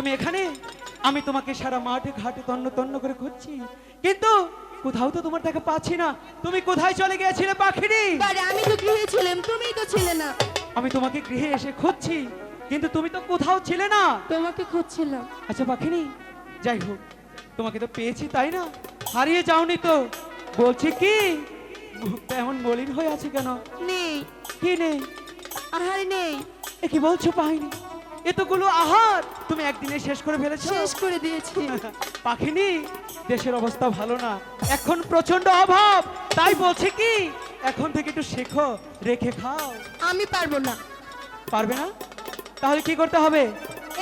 তুমি এখানে, আমি তোমাকে সারা মাঠে ঘাটে তন্ন তন্ন করে খুঁজছি, কিন্তু কোথাও তো তোমার দেখা পাচ্ছি না। তুমি কোথায় চলে গিয়েছিলে পাখিরি? আরে আমি তো গৃহে ছিলাম, তুমিই তো ছিলে না। আমি তোমাকে গৃহে এসে খুঁজছি, কিন্তু তুমি তো কোথাও ছিলে না। তোমাকে খুঁজছিলাম। আচ্ছা পাখিনি, যাই হোক, তোমাকে তো পেয়েছি তাই না, হারিয়ে যাওনি তো। বলছি কি, মুখটা এমন মলিন হয়ে আছে কেন? নেই। কি নেই? আহার নেই। এ কি বলছো পাইনি? এতগুলো আহার তুমি একদিনে শেষ করে ফেলেছো? শেষ করে দিয়েছি। পাখিনি, দেশের অবস্থা ভালো না, এখন প্রচন্ড অভাব, তাই বলছি কি এখন থেকে একটু শেখো, রেখে খাও। আমি পারবো না। পারবে না? তাহলে কি করতে হবে?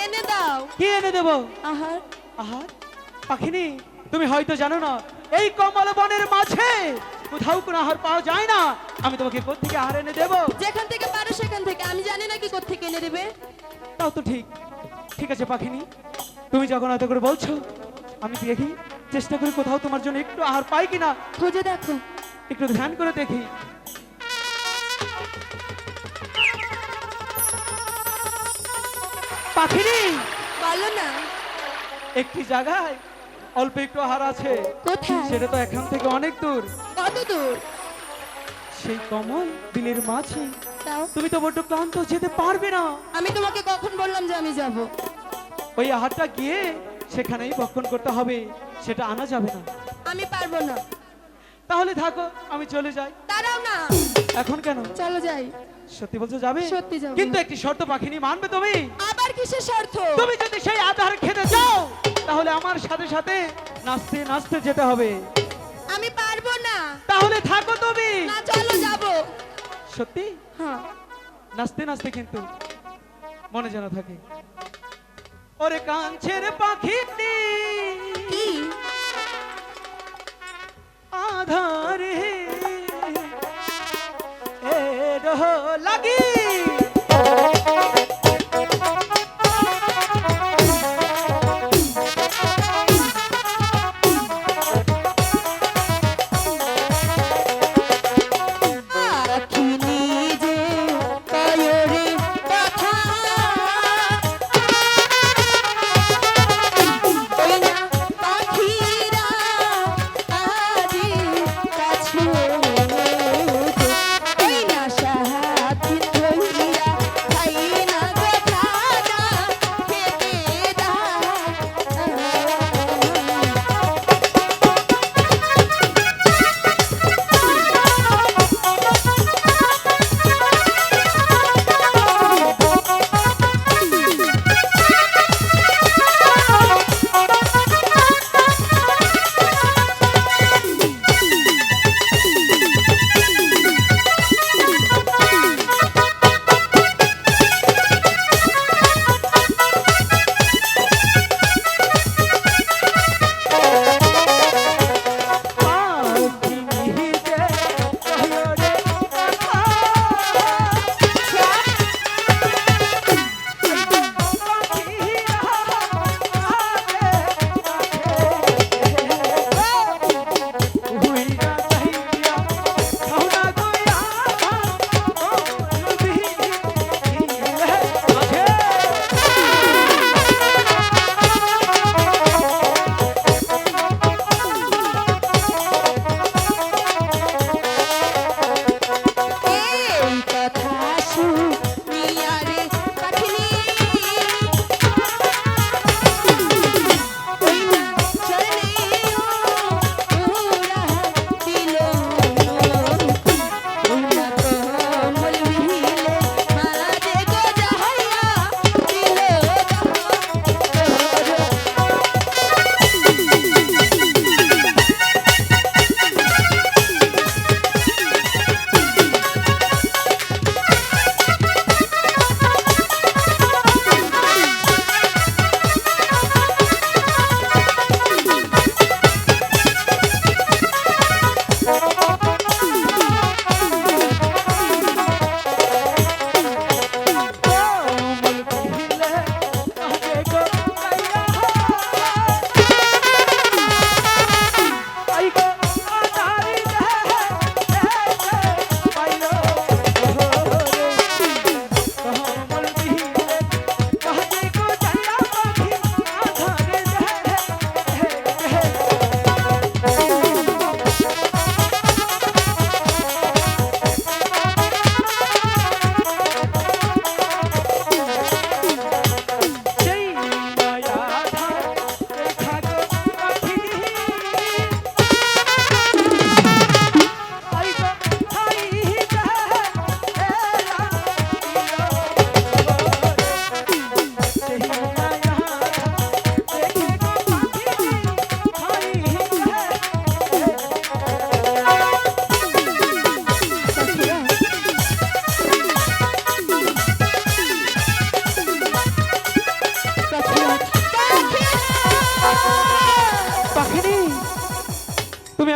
এনে দাও। কি এনে দেবো? আহার। আহার? পাখিনি, তুমি হয়তো জানো না, এই কমল বনের মাঝে কোথাও কোনো আহার পাওয়া যায় না। আমি তোমাকে কোত্থেকে আহার এনে দেবো? যেখান থেকে পারো সেখান থেকে। আমি জানি না কি কোত্থেকে এনে দেবে। তাও তো ঠিক। ঠিক আছে পাখিনি, তুমি যখন এত করে বলছো, আমি দেখি চেষ্টা করি কোথাও তোমার জন্য একটু আহার পাই কিনা। খুঁজে দেখো। একটু ধ্যান করে দেখি। পাখিনি, বলো না। একটি জায়গায় অল্প একটু আহার আছে। কোথায়? সেটা তো এখান থেকে অনেক দূর। কত দূর? সেই কমল বিলের মাঝে। তাও তুমি তো বড্ড ক্লান্ত, যেতে পারবে না। আমি তোমাকে কখন বললাম যে আমি যাব? ওই আহারটা গিয়ে সেখানেই ভক্ষণ করতে হবে, সেটা আনা যাবে না। আমি পারবো না। তাহলে থাকো, আমি চলে যাই। দাঁড়াও না। এখন কেন? চলো যাই। সত্যি বলছো যাবে? সত্যি যাবো। কিন্তু একটি শর্ত পাখিনি, মানবে তুমি? আবার কিসের স্বার্থ? তুমি যদি সেই আহার খেতে যাও, তাহলে আমার সাথে সাথে নাচতে নাচতে যেতে হবে। আমি পারবো না। তাহলে থাকো তুমি। না, চলো যাবো। সত্যি? হ্যাঁ। নাচতে নাচতে কিন্তু মনে যেন থাকে। ওরে কাঞ্চের পাখিটি কি? আধারে এডো লাগি আখি নিজে কয়রে কথা, ওই না পাখিরা আজি কাছে, ওই না সাথী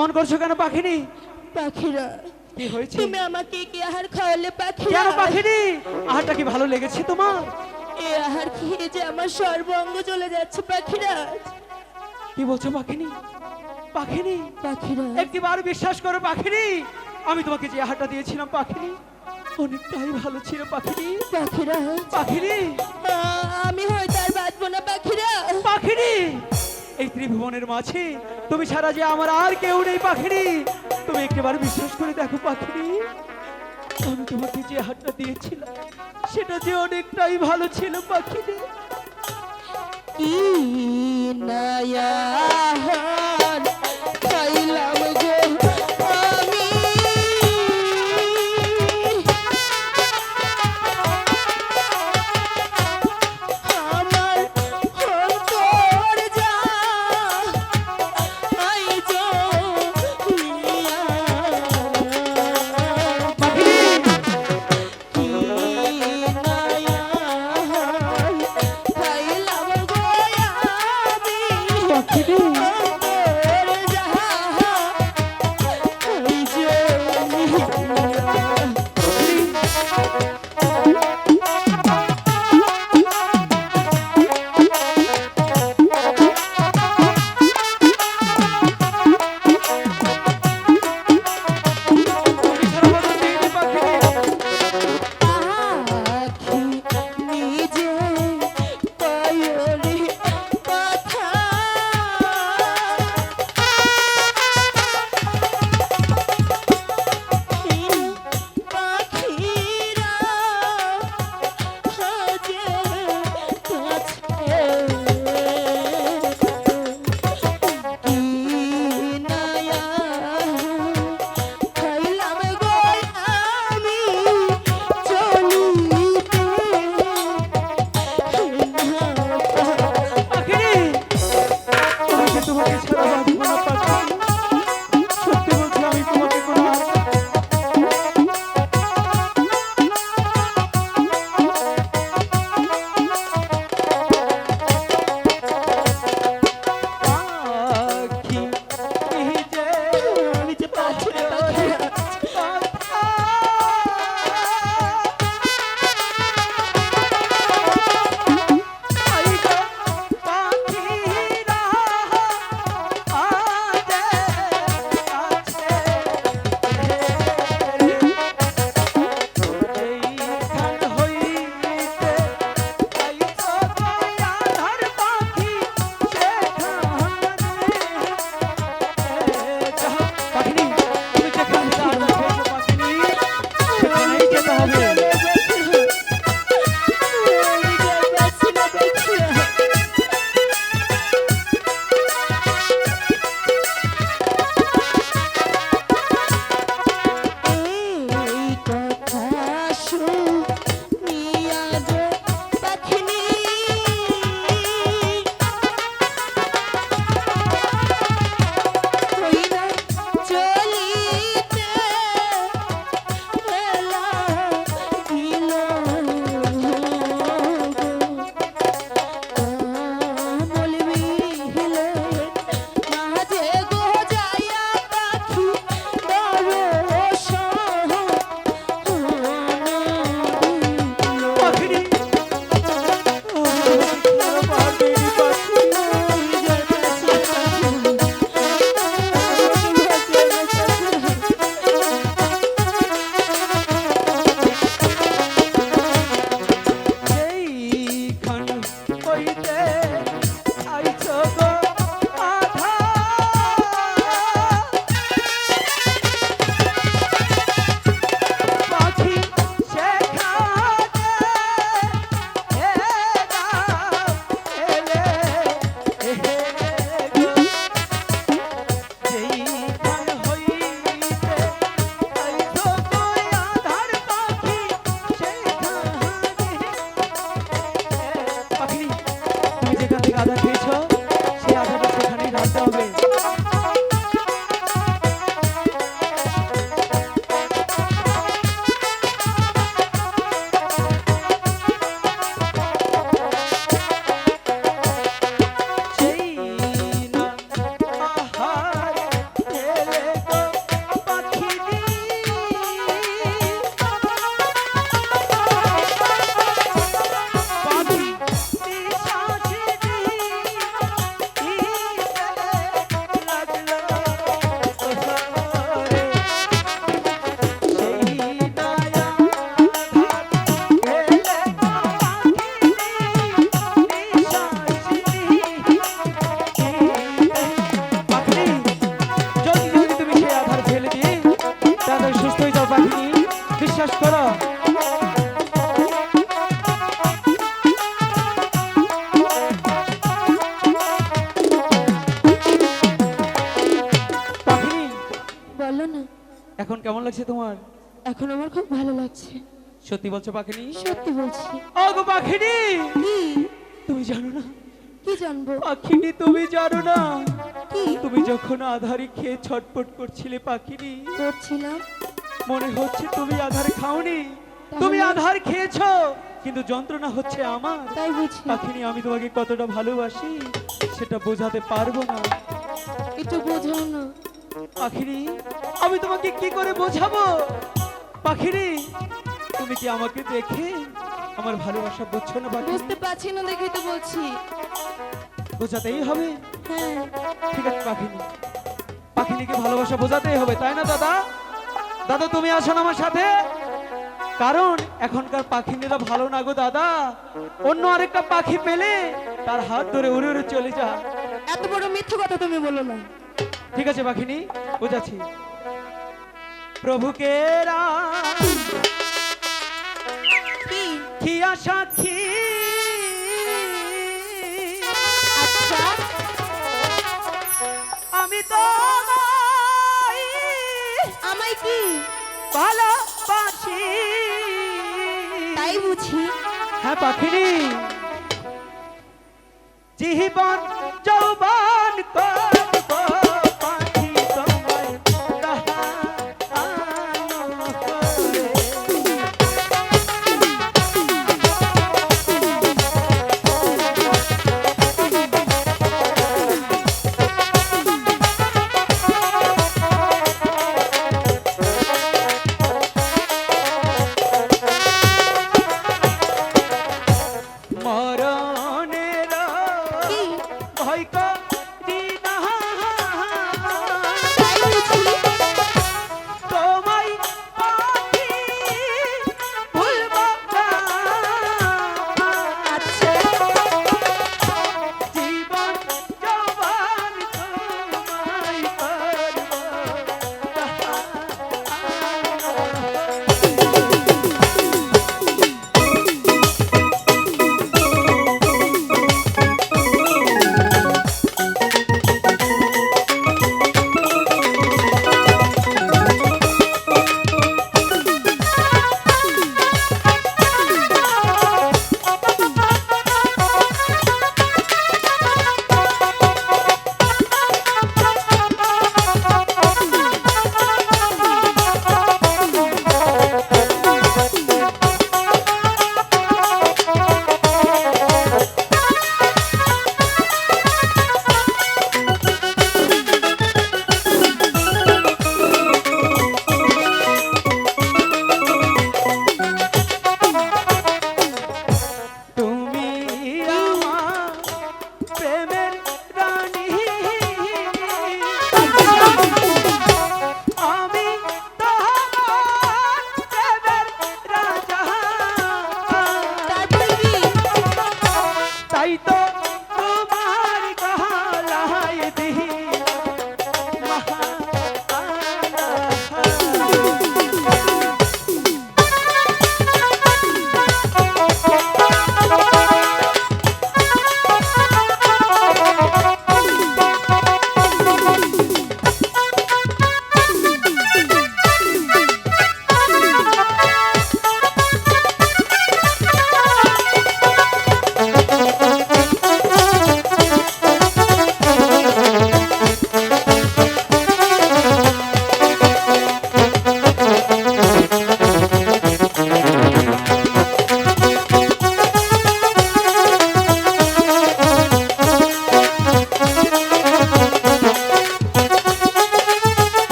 এমন করছো কেন পাখিনি? পাখিরা কি হয়েছে? তুমি আমাকে কি আহার খাওয়ালে পাখিরা? কেন পাখিনি? আহারটা কি ভালো লেগেছে তোমার? এই আহার খেয়ে যে আমার সর্বঙ্গ চলে যাচ্ছে পাখিরা। কি বলছো পাখিনি? পাখিনি, পাখিরা একটিবার বিশ্বাস করো পাখিনি, আমি তোমাকে যে আহারটা দিয়েছিলাম পাখিনি, অনেকটাই ভালো ছিল পাখিনি। পাখিরা পাখিনি, আমি হয়তো আর বাঁচবো না পাখিরা। পাখিনি, এই ত্রিভুবনের মাঝে তুমি ছাড়া যে আমার আর কেউ নেই পাখিনি। তুমি একটিবার বিশ্বাস করে দেখো পাখিনি, আমি তোমাকে যে আহারটা দিয়েছিলাম সেটা যে অনেকটাই ভালো ছিল পাখিনি। কি নায়াহার খাইলাম গো আমি, আমার অন্তর যা আইজ নিয়া। পাখিনি, কি নায়াহার খাইলাম গো আমি, পাখিনি, অন্তর লাগছে তোমার? এখন আমার খুব ভালো লাগছে। সত্যি বলছো পাখিনি? সত্যি বলছি। ওগো পাখিনি, কি? তুমি জানো না? কি জানবো? পাখিনি তুমি জানো না? কি তুমি যখন আধারে খেয়ে ছটফট করছিলে পাখিনি, করছিলাম? মনে হচ্ছে তুমি আধার খাওনি, তুমি আধার খেয়েছো, কিন্তু যন্ত্রণা হচ্ছে আমার। তাই বুঝি? পাখিনি, আমি তোমাকে কতটা ভালোবাসি সেটা বোঝাতে পারবো না। একটু বোঝাও না। পাখিনি, আমি তোমাকে কি করে বোঝাবো? পাখিনি, তুমি কি আমাকে দেখে আমার ভালোবাসা বুঝছো না? পাখিনি, বুঝতে পারছি না দেখেই তো বলছি। বোঝাতেই হবে। হ্যাঁ। ঠিক আছে পাখিনি, পাখিনিকে ভালোবাসা বোঝাতেই হবে, তাই না দাদা? দাদা তুমি আসো না আমার সাথে, কারণ এখনকার পাখিনীরা ভালো না গো দাদা। অন্য আরেকটা পাখি পেলে তার হাত ধরে উড়ে উড়ে চলে যা। এত বড় মিথ্যে কথা তুমি বলো না। ঠিক আছে পাখিনি, বোঝাচ্ছি। প্রভুকে কি? খিয়া সাক্ষী, আচ্ছা। আমি তো আমায় কি? ভালোবাসি। তাই বুঝি? হ্যাঁ পাখিনি, জীবন যৌবন করব পাখি তোমায় তাহানো করে। মরণের কি? ভয় করি না, তাই বুঝি? তোমায় পাখি ভুলব না। আচ্ছা। জীবন যৌবন তোমায় করব তুমি আমার প্রেমের রানী, আমি তোমার প্রেমের রাজা। তারপরে কি? তাই তো তোমার গলায় দিই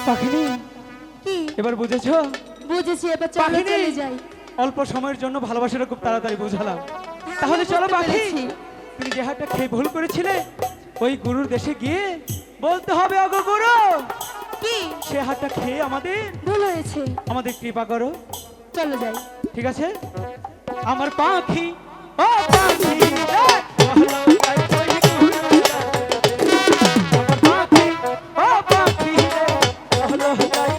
পাখিনি। কি? এবার বুঝেছো? বুঝেছি, এবার চলো পাখিনি, চলে যাই। অল্প সময়ের জন্য ভালোবাসাটা খুব তাড়াতাড়ি বুঝালাম। হ্যাঁ, তাহলে আমি চলো বুঝতে পাখি, পেরেছি। তুমি যে হাটটা খেয়ে ভুল করেছিলে ওই গুরুর দেশে গিয়ে বলতে হবে, অগো গুরু কি? সে হাটটা খেয়ে আমাদের ভুল হয়েছে। আমাদের কৃপা করো। চলো যাই। ঠিক আছে? আমার পাখি, ও পাখি রে, বলো তাই কই গুরু যাবে। আমার পাখি, ও পাখি রে, বলো তাই